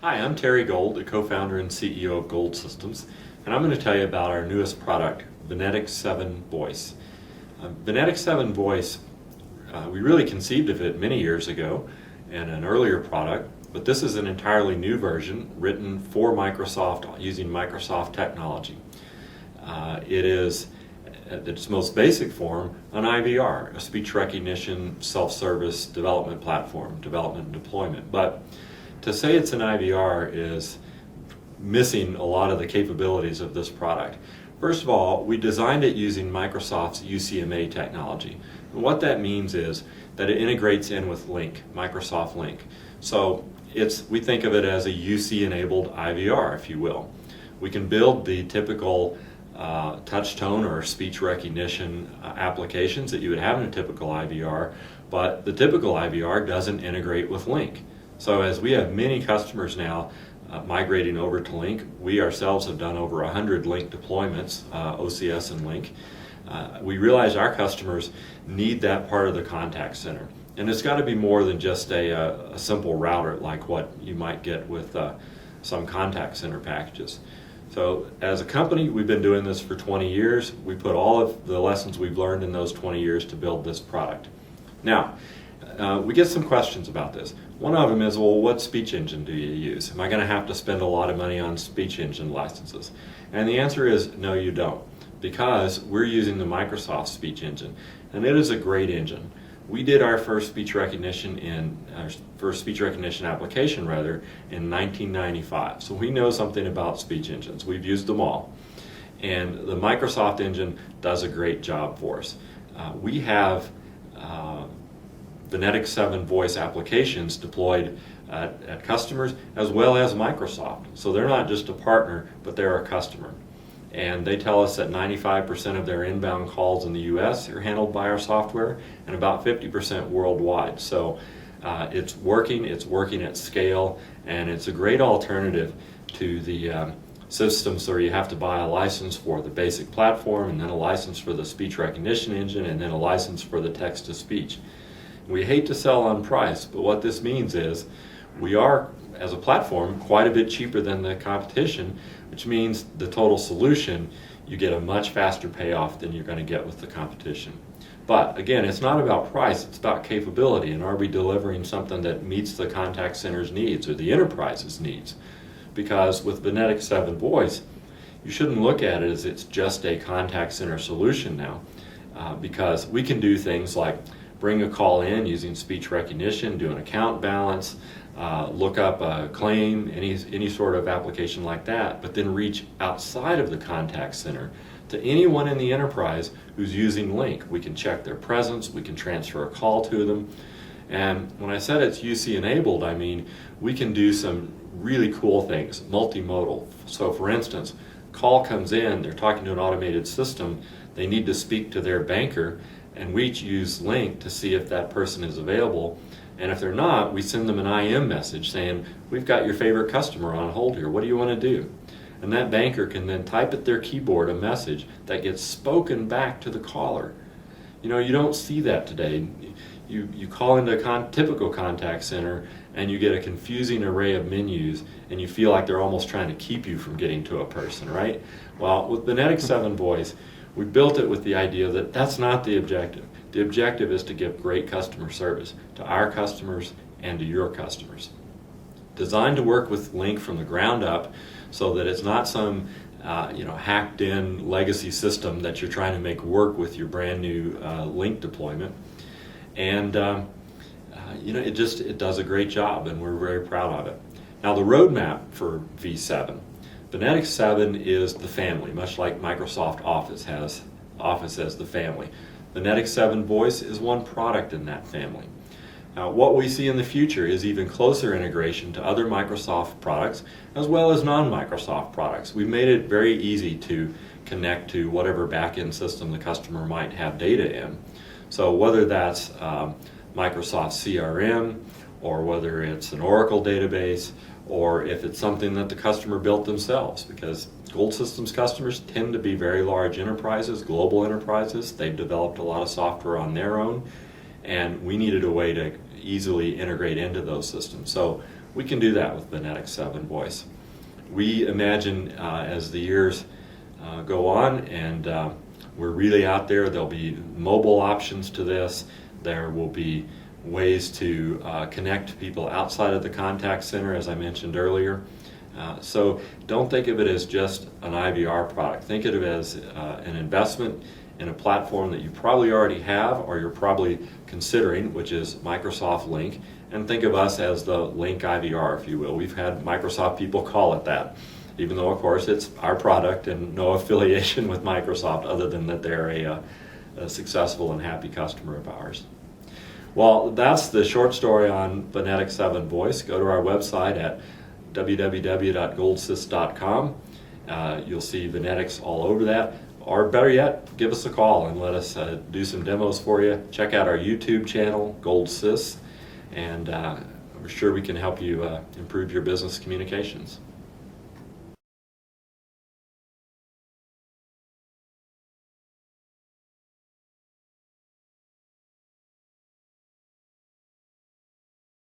Hi, I'm Terry Gold, the co-founder and CEO of Gold Systems, and I'm going to tell you about our newest product, Vonetix 7 Voice. Vonetix 7 Voice, we really conceived of it many years ago in an earlier product, but this is an entirely new version written for Microsoft using Microsoft technology. It is, at its most basic form, an IVR, a speech recognition self-service development platform, development and deployment. But to say it's an IVR is missing a lot of the capabilities of this product. First of all, we designed it using Microsoft's UCMA technology. And what that means is that it integrates in with Link, Microsoft Link. So we think of it as a UC-enabled IVR, if you will. We can build the typical touch tone or speech recognition applications that you would have in a typical IVR, but the typical IVR doesn't integrate with Link. So as we have many customers now migrating over to Link, we ourselves have done over 100 Link deployments, OCS and Link. We realize our customers need that part of the contact center. And it's got to be more than just a simple router like what you might get with some contact center packages. So as a company, we've been doing this for 20 years. We put all of the lessons we've learned in those 20 years to build this product. Now, we get some questions about this. One of them is, well, what speech engine do you use? Am I going to have to spend a lot of money on speech engine licenses? And the answer is, no, you don't, because we're using the Microsoft speech engine, and it is a great engine. We did our first speech recognition application in 1995. So we know something about speech engines. We've used them all. And the Microsoft engine does a great job for us. We have Vonetix 7 voice applications deployed at customers as well as Microsoft. So they're not just a partner, but they're a customer. And they tell us that 95% of their inbound calls in the US are handled by our software and about 50% worldwide. So it's working at scale, and it's a great alternative to the systems where you have to buy a license for the basic platform and then a license for the speech recognition engine and then a license for the text-to-speech. We hate to sell on price, but what this means is we are, as a platform, quite a bit cheaper than the competition, which means the total solution, you get a much faster payoff than you're going to get with the competition. But again, it's not about price, it's about capability, and are we delivering something that meets the contact center's needs or the enterprise's needs? Because with Vonetix 7 Voice, you shouldn't look at it as it's just a contact center solution now, because we can do things like bring a call in using speech recognition, do an account balance, look up a claim, any sort of application like that, but then reach outside of the contact center to anyone in the enterprise who's using Link. We can check their presence, we can transfer a call to them, and when I said it's UC enabled, I mean we can do some really cool things, multimodal. So for instance, call comes in, they're talking to an automated system, they need to speak to their banker, and we use Link to see if that person is available. And if they're not, we send them an IM message saying, we've got your favorite customer on hold here, what do you want to do? And that banker can then type at their keyboard a message that gets spoken back to the caller. You know, you don't see that today. You call into a typical contact center and you get a confusing array of menus and you feel like they're almost trying to keep you from getting to a person, right? Well, with Vonetix 7 Voice, we built it with the idea that that's not the objective. The objective is to give great customer service to our customers and to your customers. Designed to work with Link from the ground up so that it's not some hacked in legacy system that you're trying to make work with your brand new Link deployment. And it does a great job, and we're very proud of it. Now the roadmap for V7. Vonetix 7 is the family, much like Microsoft Office has Office as the family. Vonetix 7 Voice is one product in that family. Now, what we see in the future is even closer integration to other Microsoft products as well as non-Microsoft products. We've made it very easy to connect to whatever back-end system the customer might have data in. So whether that's Microsoft CRM, or whether it's an Oracle database, or if it's something that the customer built themselves, because Gold Systems customers tend to be very large enterprises, global enterprises. They've developed a lot of software on their own, and we needed a way to easily integrate into those systems. So We can do that with Vonetix 7 Voice. We imagine as the years go on and we're really out there, there'll be mobile options to this. There will be ways to connect people outside of the contact center, as I mentioned earlier. So don't think of it as just an IVR product. Think of it as an investment in a platform that you probably already have or you're probably considering, which is Microsoft Lync. And think of us as the Lync IVR, if you will. We've had Microsoft people call it that, even though, of course, it's our product and no affiliation with Microsoft other than that they're a successful and happy customer of ours. Well, that's the short story on Vonetix 7 Voice. Go to our website at www.goldsys.com. You'll see Vonetix all over that. Or better yet, give us a call and let us do some demos for you. Check out our YouTube channel, GoldSys, and we're sure we can help you improve your business communications.